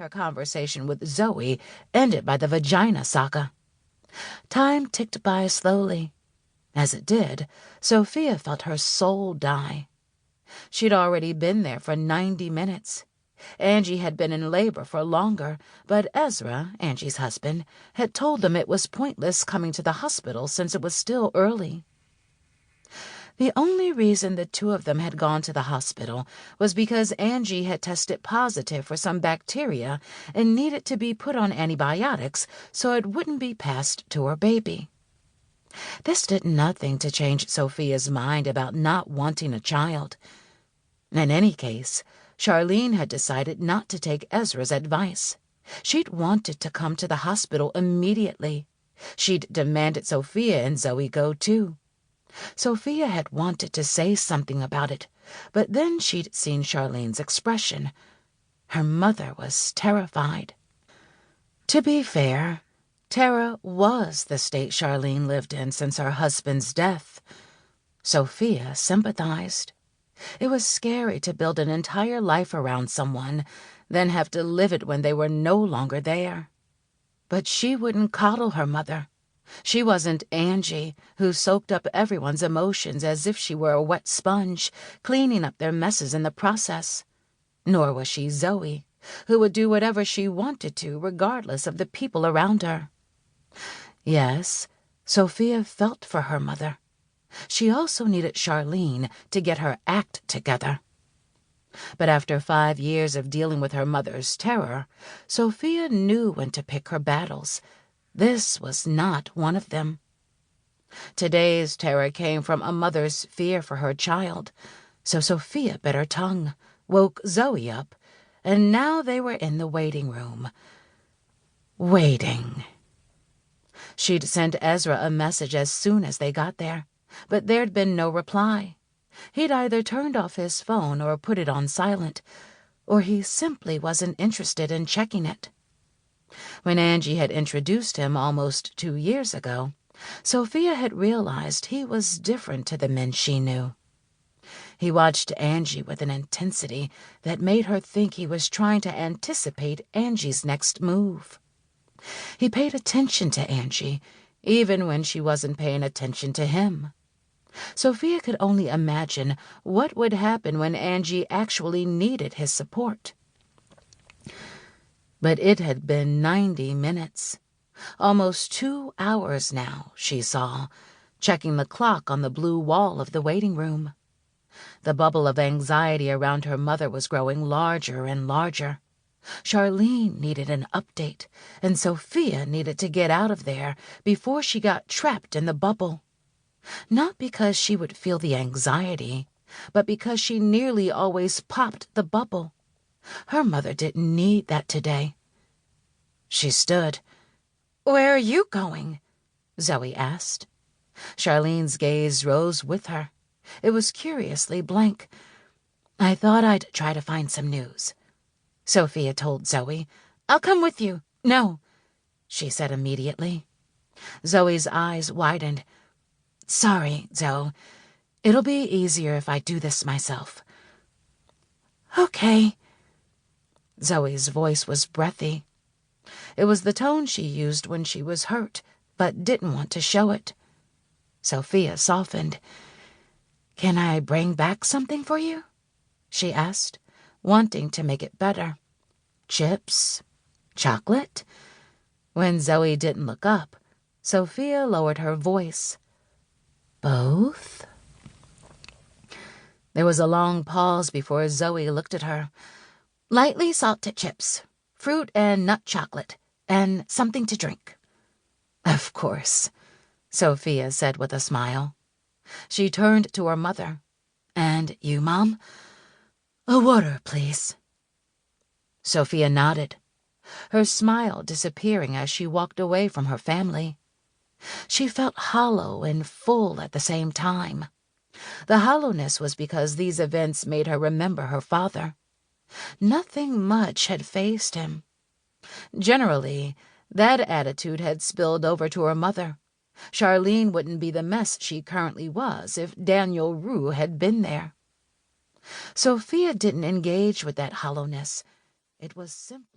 Her conversation with Zoe ended by the vagina saga. Time ticked by slowly. As it did, Sophia felt her soul die. She'd already been there for 90 minutes. Angie had been in labor for longer, but Ezra, Angie's husband, had told them it was pointless coming to the hospital since it was still early. The only reason the two of them had gone to the hospital was because Angie had tested positive for some bacteria and needed to be put on antibiotics so it wouldn't be passed to her baby. This did nothing to change Sophia's mind about not wanting a child. In any case, Charlene had decided not to take Ezra's advice. She'd wanted to come to the hospital immediately. She'd demanded Sophia and Zoe go too. Sophia had wanted to say something about it, but then she'd seen Charlene's expression. Her mother was terrified. To be fair, terror was the state Charlene lived in since her husband's death. Sophia sympathized. It was scary to build an entire life around someone, then have to live it when they were no longer there. But she wouldn't coddle her mother. She wasn't Angie, who soaked up everyone's emotions as if she were a wet sponge, cleaning up their messes in the process. Nor was she Zoe, who would do whatever she wanted to, regardless of the people around her. Yes, Sophia felt for her mother. She also needed Charlene to get her act together. But after 5 years of dealing with her mother's terror, Sophia knew when to pick her battles. This was not one of them. Today's terror came from a mother's fear for her child, so Sophia bit her tongue, woke Zoe up, and now they were in the waiting room. Waiting. She'd sent Ezra a message as soon as they got there, but there'd been no reply. He'd either turned off his phone or put it on silent, or he simply wasn't interested in checking it. When Angie had introduced him almost 2 years ago, Sophia had realized he was different to the men she knew. He watched Angie with an intensity that made her think he was trying to anticipate Angie's next move. He paid attention to Angie, even when she wasn't paying attention to him. Sophia could only imagine what would happen when Angie actually needed his support. But it had been 90 minutes. Almost 2 hours now, she saw, checking the clock on the blue wall of the waiting room. The bubble of anxiety around her mother was growing larger and larger. Charlene needed an update, and Sophia needed to get out of there before she got trapped in the bubble. Not because she would feel the anxiety, but because she nearly always popped the bubble. Her mother didn't need that today. She stood. "Where are you going?" Zoe asked. Charlene's gaze rose with her. It was curiously blank. "I thought I'd try to find some news," Sophia told Zoe. "I'll come with you." "No," she said immediately. Zoe's eyes widened. "Sorry, Zoe. It'll be easier if I do this myself." "Okay." Zoe's voice was breathy. It was the tone she used when she was hurt, but didn't want to show it. Sophia softened. "Can I bring back something for you?" she asked, wanting to make it better. "Chips? Chocolate?" When Zoe didn't look up, Sophia lowered her voice. "Both?" There was a long pause before Zoe looked at her. "Lightly salted chips, fruit and nut chocolate, and something to drink." "Of course," Sophia said with a smile. She turned to her mother. "And you, Mom?" "A water, please." Sophia nodded, her smile disappearing as she walked away from her family. She felt hollow and full at the same time. The hollowness was because these events made her remember her father. Nothing much had fazed him. Generally, that attitude had spilled over to her mother. Charlene wouldn't be the mess she currently was if Daniel Roux had been there. Sophia didn't engage with that hollowness. It was simple.